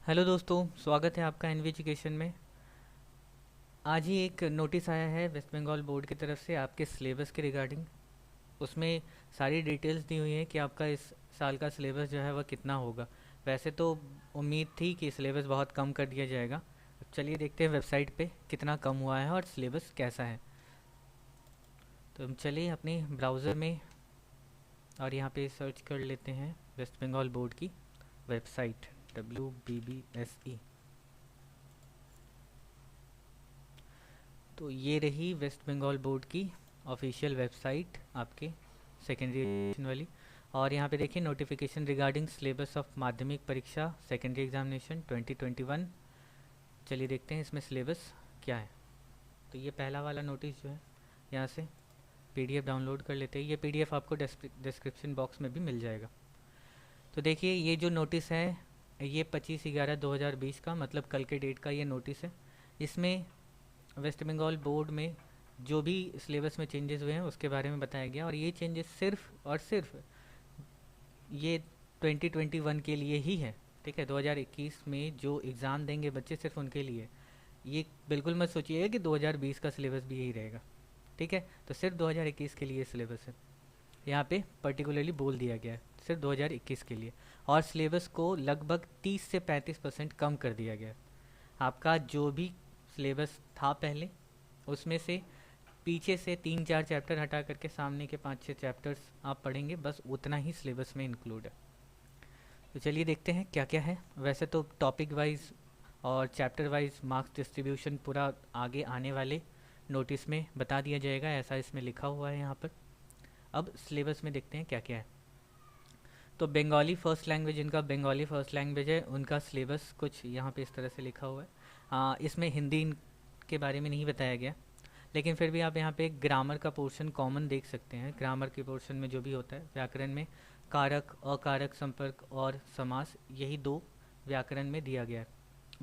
Hello दोस्तों, स्वागत है आपका एनवी एजुकेशन में। आज ही एक नोटिस आया है वेस्ट बंगाल बोर्ड की तरफ से आपके सिलेबस के रिगार्डिंग। उसमें सारी डिटेल्स दी हुई हैं कि आपका इस साल का सिलेबस जो है वह कितना होगा। वैसे तो उम्मीद थी कि सिलेबस बहुत कम कर दिया जाएगा। अब चलिए देखते हैं वेबसाइट पे कितना कम हुआ है और सिलेबस कैसा है। तो हम चलिए अपने ब्राउज़र में और यहाँ पे सर्च कर लेते हैं वेस्ट बंगाल बोर्ड की वेबसाइट WBBSE। तो ये रही वेस्ट बंगाल बोर्ड की ऑफिशियल वेबसाइट आपके सेकेंडरी एजुकेशन वाली। और यहाँ पे देखिए नोटिफिकेशन रिगार्डिंग सिलेबस ऑफ माध्यमिक परीक्षा सेकेंडरी एग्जामिनेशन 2021। चलिए देखते हैं इसमें सिलेबस क्या है। तो ये पहला वाला नोटिस जो है, यहाँ से पीडीएफ डाउनलोड कर लेते हैं। ये पीडीएफ आपको डिस्क्रिप्शन बॉक्स में भी मिल जाएगा। तो देखिए ये जो नोटिस है ये 25/11/2020 का, मतलब कल के डेट का ये नोटिस है। इसमें वेस्ट बंगाल बोर्ड में जो भी सिलेबस में चेंजेस हुए हैं उसके बारे में बताया गया। और ये चेंजेस सिर्फ और सिर्फ ये 2021 के लिए ही है। ठीक है, 2021 में जो एग्ज़ाम देंगे बच्चे सिर्फ उनके लिए। ये बिल्कुल मत सोचिएगा कि 2020 का सिलेबस भी यही रहेगा। ठीक है, तो सिर्फ 2021 के लिए सिलेबस है। यहाँ पे पर्टिकुलरली बोल दिया गया है सिर्फ 2021 के लिए। और सिलेबस को लगभग 30 से 35% कम कर दिया गया है। आपका जो भी सिलेबस था पहले, उसमें से पीछे से 3-4 चैप्टर हटा करके सामने के 5-6 चैप्टर्स आप पढ़ेंगे, बस उतना ही सिलेबस में इंक्लूड है। तो चलिए देखते हैं क्या क्या है। वैसे तो टॉपिक वाइज और चैप्टर वाइज मार्क्स डिस्ट्रीब्यूशन पूरा आगे आने वाले नोटिस में बता दिया जाएगा, ऐसा इसमें लिखा हुआ है यहाँ पर। अब सिलेबस में देखते हैं क्या क्या है। तो बंगाली फर्स्ट लैंग्वेज, जिनका बंगाली फर्स्ट लैंग्वेज है उनका सिलेबस कुछ यहाँ पे इस तरह से लिखा हुआ है। इसमें हिंदी के बारे में नहीं बताया गया, लेकिन फिर भी आप यहाँ पे ग्रामर का पोर्शन कॉमन देख सकते हैं। ग्रामर के पोर्शन में जो भी होता है व्याकरण में, कारक, अकारक, संपर्क और समास, यही दो व्याकरण में दिया गया है।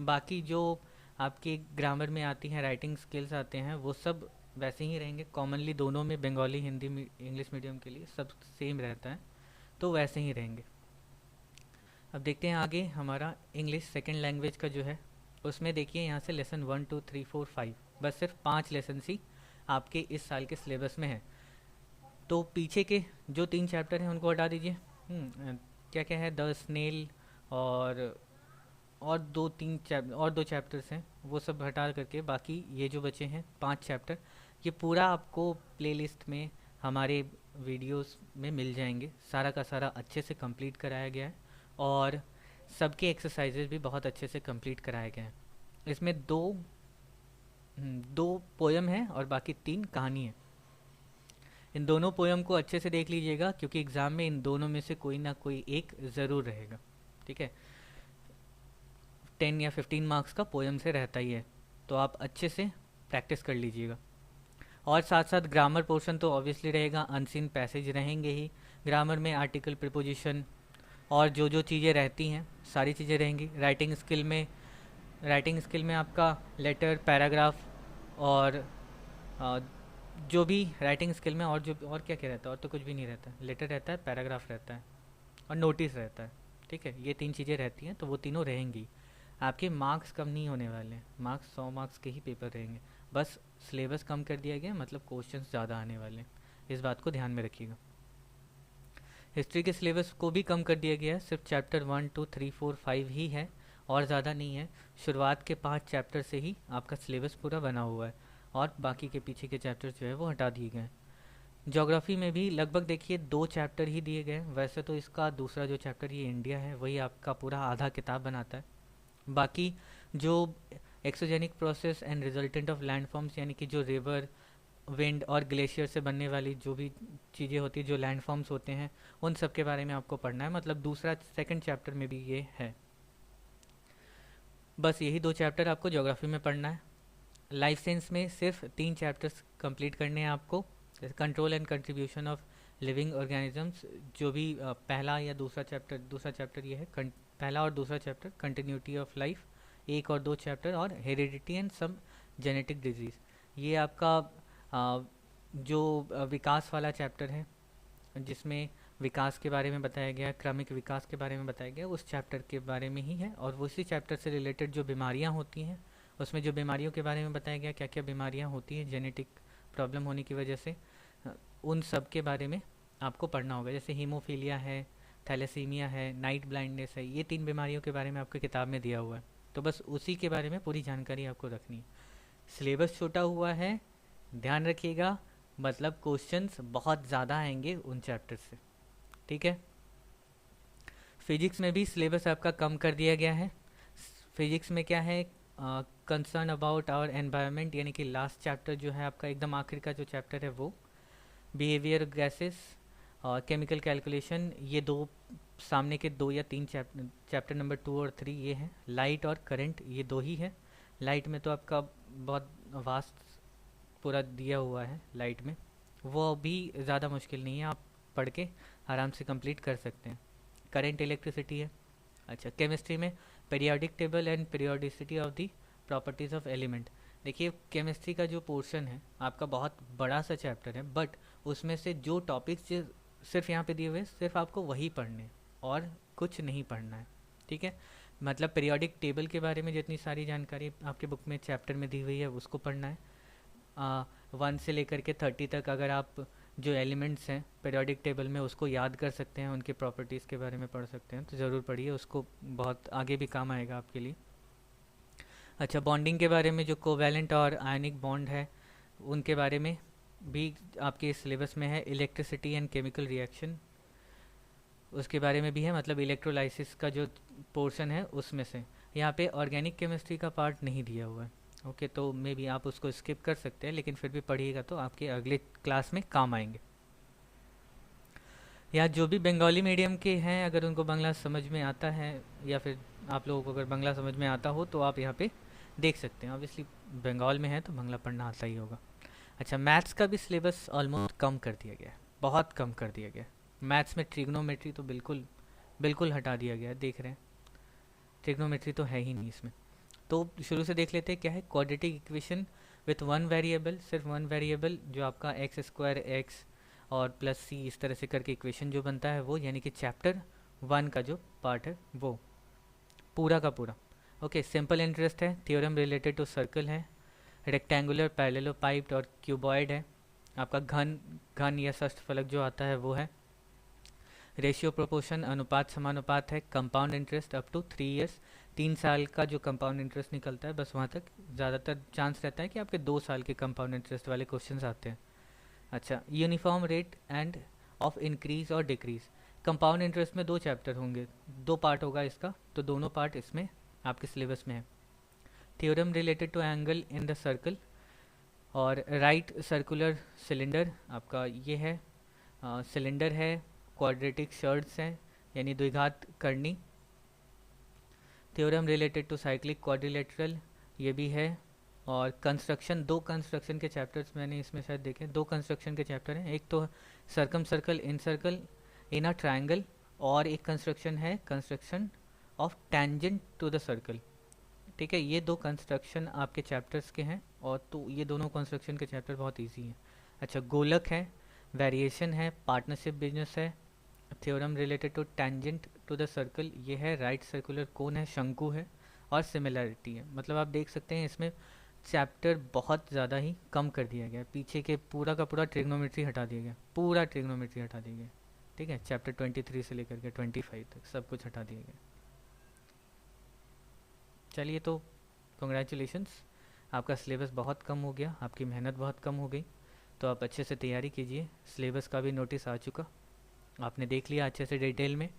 बाकी जो आपके ग्रामर में आती हैं, राइटिंग स्किल्स आते हैं, वो सब वैसे ही रहेंगे। कॉमनली दोनों में, बंगाली, हिंदी, इंग्लिश मीडियम के लिए सब सेम रहता है, तो वैसे ही रहेंगे। अब देखते हैं आगे हमारा इंग्लिश सेकेंड लैंग्वेज का जो है, उसमें देखिए यहाँ से लेसन 1 2 3 4 5, बस सिर्फ 5 लेसन ही आपके इस साल के सिलेबस में है। तो पीछे के जो 3 चैप्टर हैं उनको हटा दीजिए। क्या क्या है, द स्नेल और और दो चैप्टर्स हैं, वो सब हटा करके बाकी ये जो बचे हैं 5 चैप्टर, ये पूरा आपको प्लेलिस्ट में हमारे वीडियोस में मिल जाएंगे। सारा का सारा अच्छे से कंप्लीट कराया गया है और सबके एक्सरसाइजेज भी बहुत अच्छे से कंप्लीट कराए गए हैं। इसमें दो पोयम है और बाकी 3 कहानी है। इन दोनों पोयम को अच्छे से देख लीजिएगा, क्योंकि एग्ज़ाम में इन दोनों में से कोई ना कोई एक ज़रूर रहेगा। ठीक है, 10 या 15 मार्क्स का पोयम से रहता ही है, तो आप अच्छे से प्रैक्टिस कर लीजिएगा। और साथ साथ ग्रामर पोर्शन तो ऑब्वियसली रहेगा, अनसीन पैसेज रहेंगे ही। ग्रामर में आर्टिकल, प्रिपोजिशन और जो जो चीज़ें रहती हैं सारी चीज़ें रहेंगी। राइटिंग स्किल में आपका लेटर, पैराग्राफ और अ, जो भी राइटिंग स्किल में और जो और क्या क्या रहता है, और तो कुछ भी नहीं रहता है। लेटर रहता है, पैराग्राफ रहता है और नोटिस रहता है। ठीक है, ये 3 चीज़ें रहती हैं, तो वो तीनों रहेंगी। आपके मार्क्स कम नहीं होने वाले हैं, मार्क्स 100 मार्क्स के ही पेपर रहेंगे। बस सिलेबस कम कर दिया गया, मतलब क्वेश्चंस ज़्यादा आने वाले हैं, इस बात को ध्यान में रखिएगा। हिस्ट्री के सिलेबस को भी कम कर दिया गया है, सिर्फ चैप्टर 1 2 3 4 5 ही है और ज़्यादा नहीं है। शुरुआत के 5 चैप्टर से ही आपका सिलेबस पूरा बना हुआ है और बाकी के पीछे के चैप्टर जो है वो हटा दिए गए हैं। ज्योग्राफी में भी लगभग देखिए 2 चैप्टर ही दिए गए हैं। वैसे तो इसका दूसरा जो चैप्टर ये इंडिया है वही आपका पूरा आधा किताब बनाता है। बाकी जो exogenic process and resultant of landforms, यानी कि जो रिवर, विंड और ग्लेशियर से बनने वाली जो भी चीज़ें होती हैं, जो लैंडफॉर्म्स होते हैं, उन सब के बारे में आपको पढ़ना है। मतलब दूसरा सेकंड चैप्टर में भी ये है। बस यही 2 चैप्टर आपको ज्योग्राफी में पढ़ना है। लाइफ साइंस में सिर्फ 3 चैप्टर्स कंप्लीट करने हैं आपको। Control and contribution of living organisms, जो भी पहला या दूसरा चैप्टर ये है। पहला और दूसरा चैप्टर कंटिन्यूटी ऑफ लाइफ 1 और 2 चैप्टर, और heredity and some genetic diseases, ये आपका जो विकास वाला चैप्टर है, जिसमें विकास के बारे में बताया गया, क्रमिक विकास के बारे में बताया गया, उस चैप्टर के बारे में ही है। और उसी चैप्टर से रिलेटेड जो बीमारियां होती हैं, उसमें जो बीमारियों के बारे में बताया गया, क्या क्या बीमारियां होती हैं जेनेटिक प्रॉब्लम होने की वजह से, उन सब के बारे में आपको पढ़ना होगा। जैसे हीमोफीलिया है, थैलेसीमिया है, नाइट ब्लाइंडनेस है, ये 3 बीमारियों के बारे में आपको किताब में दिया हुआ है। तो बस उसी के बारे में पूरी जानकारी आपको रखनी है। सिलेबस छोटा हुआ है, ध्यान रखिएगा, मतलब क्वेश्चंस बहुत ज़्यादा आएंगे उन चैप्टर से, ठीक है। फिजिक्स में भी सिलेबस आपका कम कर दिया गया है। फिजिक्स में क्या है, कंसर्न अबाउट आवर एनवायरनमेंट, यानी कि लास्ट चैप्टर जो है आपका, एकदम आखिर का जो चैप्टर है वो, बिहेवियर गैसेस और केमिकल कैलकुलेशन, ये दो सामने के 2 या 3 चैप्टर नंबर 2 और 3 ये हैं। लाइट और करंट, ये 2 ही है। लाइट में तो आपका बहुत वास्ट पूरा दिया हुआ है लाइट में, वो भी ज़्यादा मुश्किल नहीं है, आप पढ़ के आराम से कंप्लीट कर सकते हैं। करंट इलेक्ट्रिसिटी है। अच्छा, केमिस्ट्री में periodic table and periodicity of the properties of element. देखिए केमिस्ट्री का जो पोर्शन है आपका बहुत बड़ा सा चैप्टर है, बट उसमें से जो टॉपिक्स सिर्फ यहाँ पे दिए हुए हैं, सिर्फ आपको वही पढ़ने हैं और कुछ नहीं पढ़ना है, ठीक है। मतलब पीरियोडिक टेबल के बारे में जितनी सारी जानकारी आपके बुक में चैप्टर में दी हुई है उसको पढ़ना है। 1 से लेकर के 30 तक अगर आप जो एलिमेंट्स हैं पीरियोडिक टेबल में उसको याद कर सकते हैं, उनके प्रॉपर्टीज़ के बारे में पढ़ सकते हैं, तो ज़रूर पढ़िए, उसको बहुत आगे भी काम आएगा आपके लिए। अच्छा, बॉन्डिंग के बारे में जो कोवैलेंट और आयनिक बॉन्ड है उनके बारे में भी आपके सिलेबस में है। इलेक्ट्रिसिटी एंड केमिकल रिएक्शन, उसके बारे में भी है, मतलब इलेक्ट्रोलाइसिस का जो पोर्शन है उसमें से। यहाँ पे ऑर्गेनिक केमिस्ट्री का पार्ट नहीं दिया हुआ है, ओके, तो मे बी आप उसको स्किप कर सकते हैं, लेकिन फिर भी पढ़िएगा तो आपके अगले क्लास में काम आएंगे। या जो भी बंगाली मीडियम के हैं, अगर उनको बांग्ला समझ में आता है, या फिर आप लोगों को अगर बांग्ला समझ में आता हो तो आप यहाँ पे देख सकते हैं। ऑब्वियसली बंगाल में है तो बांग्ला पढ़ना आता ही होगा। अच्छा, मैथ्स का भी सिलेबस ऑलमोस्ट कम कर दिया गया है, बहुत कम कर दिया गया है। मैथ्स में ट्रिग्नोमेट्री तो बिल्कुल हटा दिया गया है, देख रहे हैं, ट्रिग्नोमेट्री तो है ही नहीं इसमें। तो शुरू से देख लेते हैं क्या है। क्वाड्रेटिक इक्वेशन विथ 1 वेरिएबल, सिर्फ 1 वेरिएबल, जो आपका x² x और प्लस c इस तरह से करके इक्वेशन जो बनता है वो, यानी कि चैप्टर 1 का जो पार्ट है वो पूरा का पूरा। ओके, सिंपल इंटरेस्ट है, थ्योरम रिलेटेड टू सर्कल है, रेक्टेंगुलर, पैरेललोपाइप्ड और क्यूबॉइड है, आपका घन या षष्ठफलक जो आता है वो है, रेशियो प्रोपोर्शन, अनुपात समानुपात है, compound interest up to 3 years, 3 साल का जो कंपाउंड इंटरेस्ट निकलता है बस वहाँ तक ज़्यादातर चांस रहता है कि आपके 2 साल के कंपाउंड इंटरेस्ट वाले क्वेश्चंस आते हैं। अच्छा, uniform rate end of increase और डिक्रीज, कंपाउंड इंटरेस्ट में 2 चैप्टर होंगे, 2 पार्ट होगा इसका, तो दोनों पार्ट इसमें आपके सिलेबस में है। Theorem related to angle in the circle और राइट सर्कुलर सिलेंडर, आपका ये है, सिलेंडर है, क्वाड्रेटिक शर्ट्स हैं यानी द्विघात करनी। Theorem related to cyclic quadrilateral, ये भी है। और कंस्ट्रक्शन, 2 कंस्ट्रक्शन के चैप्टर्स मैंने इसमें शायद देखे, 2 कंस्ट्रक्शन के चैप्टर हैं, एक तो circumcircle incircle in a triangle, और एक कंस्ट्रक्शन है construction of tangent to the circle, ठीक है। ये 2 कंस्ट्रक्शन आपके चैप्टर्स के हैं, और तो ये दोनों कंस्ट्रक्शन के चैप्टर बहुत ईजी हैं। अच्छा, गोलक है, वेरिएशन है, पार्टनरशिप बिजनेस है, theorem related to tangent to the circle ये है, राइट सर्कुलर कोन है, शंकु है, और सिमिलरिटी है। मतलब आप देख सकते हैं इसमें चैप्टर बहुत ज़्यादा ही कम कर दिया गया, पीछे के पूरा का पूरा ट्रिग्नोमेट्री हटा दिया गया, पूरा ट्रिग्नोमेट्री हटा दिया गया, ठीक है। चैप्टर 23 से लेकर के 25 तक सब कुछ हटा दिया गया। चलिए, तो कॉन्ग्रेचुलेशंस, आपका सिलेबस बहुत कम हो गया, आपकी मेहनत बहुत कम हो गई, तो आप अच्छे से तैयारी कीजिए। सिलेबस का भी नोटिस आ चुका, आपने देख लिया अच्छे से डिटेल में,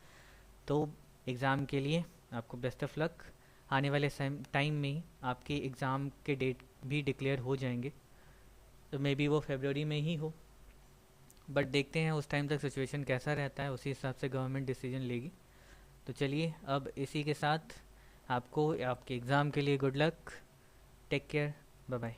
तो एग्ज़ाम के लिए आपको बेस्ट ऑफ लक। आने वाले टाइम में ही आपके एग्ज़ाम के डेट भी डिक्लेयर हो जाएंगे, तो मे बी वो फरवरी में ही हो, बट देखते हैं उस टाइम तक सिचुएशन कैसा रहता है, उसी हिसाब से गवर्नमेंट डिसीजन लेगी। तो चलिए, अब इसी के साथ आपको आपके एग्ज़ाम के लिए good luck, take care, bye bye.